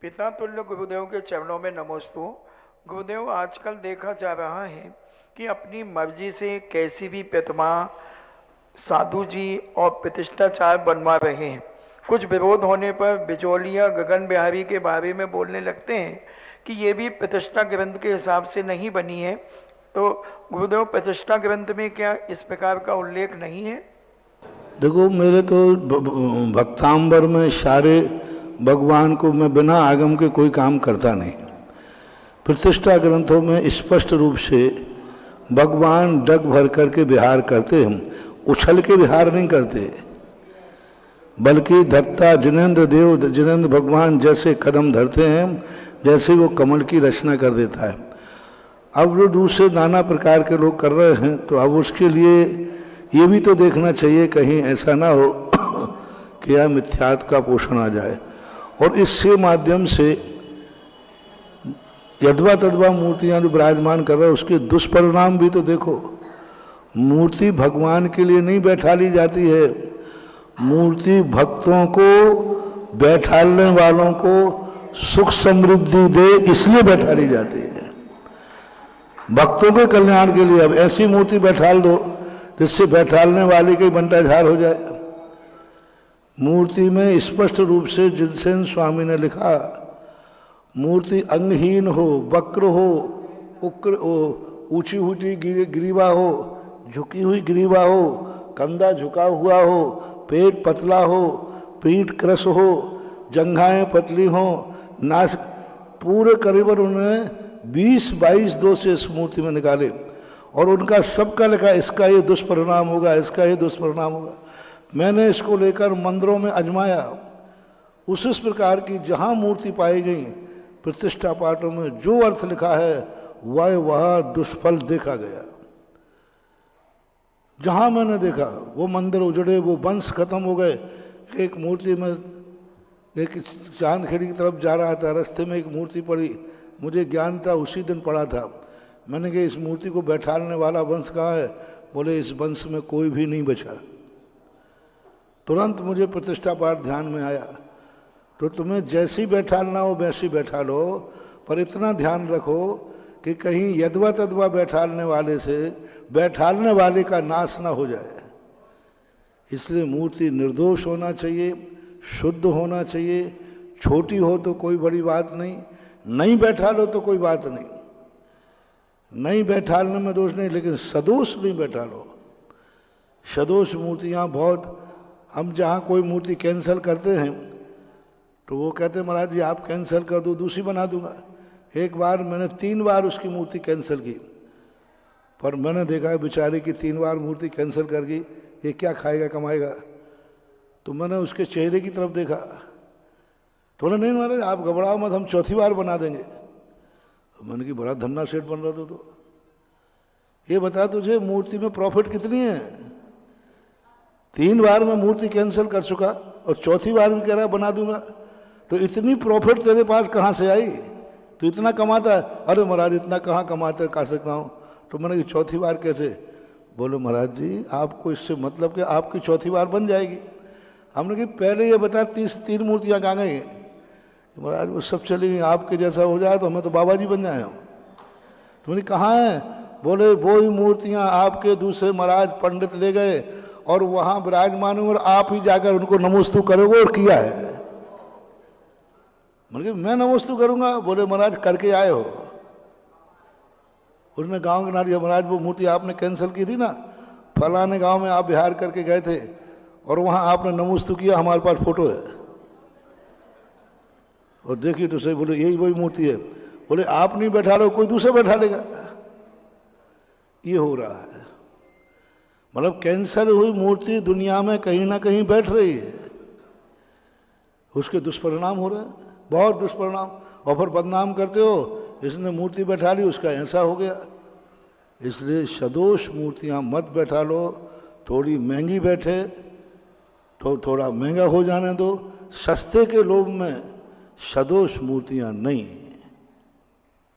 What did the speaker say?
पिता तुल्य गुरुदेव के चरणों में नमोस्तु। गुरुदेव, आजकल देखा जा रहा है कि अपनी मर्जी से कैसी भी प्रतिमा साधु जी और प्रतिष्ठाचार बनवा रहे हैं। कुछ विरोध होने पर बिचौलिया गगन बिहारी के बारे में बोलने लगते हैं कि ये भी प्रतिष्ठा ग्रंथ के हिसाब से नहीं बनी है। तो गुरुदेव, प्रतिष्ठा ग्रंथ में क्या इस प्रकार का उल्लेख नहीं है? देखो, मेरे तो भक्तांबर में सारे भगवान को मैं बिना आगम के कोई काम करता नहीं। प्रतिष्ठा ग्रंथों में स्पष्ट रूप से भगवान डग भर करके विहार करते, हम उछल के विहार नहीं करते, बल्कि धत्ता जिनेन्द्र देव जिनेन्द्र भगवान जैसे कदम धरते हैं जैसे वो कमल की रचना कर देता है। अब जो दूसरे नाना प्रकार के लोग कर रहे हैं तो अब उसके लिए ये भी तो देखना चाहिए कहीं ऐसा ना हो कि यह मिथ्यात्व का पोषण आ जाए और इससे माध्यम से यद्वा तद्वा मूर्तियां जो विराजमान कर रहे हैं उसके दुष्परिणाम भी तो देखो। मूर्ति भगवान के लिए नहीं बैठा ली जाती है, मूर्ति भक्तों को बैठालने वालों को सुख समृद्धि दे इसलिए बैठा ली जाती है, भक्तों के कल्याण के लिए। अब ऐसी मूर्ति बैठाल दो जिससे बैठालने वाले की बंटा झाड़ हो जाए। मूर्ति में स्पष्ट रूप से जिनसेन स्वामी ने लिखा, मूर्ति अंगहीन हो, वक्र हो, उक्र हो, ऊंची ऊंची ग्रीवा हो, झुकी हुई ग्रीवा हो, कंधा झुका हुआ हो, पेट पतला हो, पीठ क्रस हो, जंघाएं पतली हो, नाक पूरे करीबन उन्होंने 20-22 दोष इस मूर्ति में निकाले और उनका सबका लिखा इसका ये दुष्परिणाम होगा, इसका ये दुष्परिणाम होगा। मैंने इसको लेकर मंदिरों में आजमाया। उस प्रकार की जहां मूर्ति पाई गई प्रतिष्ठा पाठों में जो अर्थ लिखा है वह दुष्फल देखा गया। जहां मैंने देखा वो मंदिर उजड़े, वो वंश खत्म हो गए। एक मूर्ति में एक चांदखेड़ी की तरफ जा रहा था, रास्ते में एक मूर्ति पड़ी, मुझे ज्ञान था, उसी दिन पड़ा था। मैंने कहा इस मूर्ति को बैठालने वाला वंश कहाँ है? बोले इस वंश में कोई भी नहीं बचा। तुरंत मुझे प्रतिष्ठा पाठ ध्यान में आया। तो तुम्हें जैसी बैठालना हो वैसी बैठा लो, पर इतना ध्यान रखो कि कहीं यद्वा तद्वा बैठालने वाले से बैठालने वाले का नाश ना हो जाए। इसलिए मूर्ति निर्दोष होना चाहिए, शुद्ध होना चाहिए। छोटी हो तो कोई बड़ी बात नहीं, नहीं बैठा लो तो कोई बात नहीं, नहीं बैठालने में दोष नहीं, लेकिन सदोष नहीं बैठा लो। सदोष मूर्तियाँ बहुत, हम जहाँ कोई मूर्ति कैंसिल करते हैं तो वो कहते हैं महाराज जी आप कैंसिल कर दो, दूसरी बना दूंगा। एक बार मैंने 3 बार उसकी मूर्ति कैंसिल की, पर मैंने देखा बेचारे की 3 बार मूर्ति कैंसिल कर गई, ये क्या खाएगा कमाएगा। तो मैंने उसके चेहरे की तरफ देखा तो नहीं महाराज आप घबराओ मत, हम चौथी बार बना देंगे। मैंने कि बड़ा धन्ना सेठ बन रहा था। तो ये बता तुझे मूर्ति में प्रॉफिट कितनी है? 3 बार मैं मूर्ति कैंसिल कर चुका और चौथी बार भी कह रहा बना दूंगा, तो इतनी प्रॉफिट तेरे पास कहाँ से आई? तो इतना कमाता है? अरे महाराज इतना कहाँ कमाते कर सकता हूँ। तो मैंने कि चौथी बार कैसे? बोले महाराज जी आपको इससे मतलब कि आपकी चौथी बार बन जाएगी। हमने कि पहले ये बता 3 मूर्तियाँ कहाँ गई? महाराज वो सब चली गई, आपके जैसा हो जाए तो हमें तो बाबा जी बन जाए हम। तो मैंने कहाँ है? बोले वो ही मूर्तियाँ आपके दूसरे महाराज पंडित ले गए और वहाँ विराजमान और आप ही जाकर उनको नमोस्तु करोगे और किया है। मैं नमोस्तु करूंगा? बोले महाराज करके आए हो। उसने गांव के ना दिया, महाराज वो मूर्ति आपने कैंसिल की थी ना, फलाने गांव में आप बिहार करके गए थे और वहां आपने नमोस्तु किया, हमारे पास फोटो है और देखिए तो सही। बोले यही वही मूर्ति है। बोले आप नहीं बैठा रहे हो, कोई दूसरा बैठा लेगा। ये हो रहा है, मतलब कैंसर हुई मूर्ति दुनिया में कहीं ना कहीं बैठ रही है, उसके दुष्परिणाम हो रहे हैं, बहुत दुष्परिणाम। और फिर बदनाम करते हो इसने मूर्ति बैठा ली उसका ऐसा हो गया। इसलिए सदोष मूर्तियां मत बैठा लो, थोड़ी महंगी बैठे तो थोड़ा महंगा हो जाने दो। सस्ते के लोभ में सदोष मूर्तियां नहीं।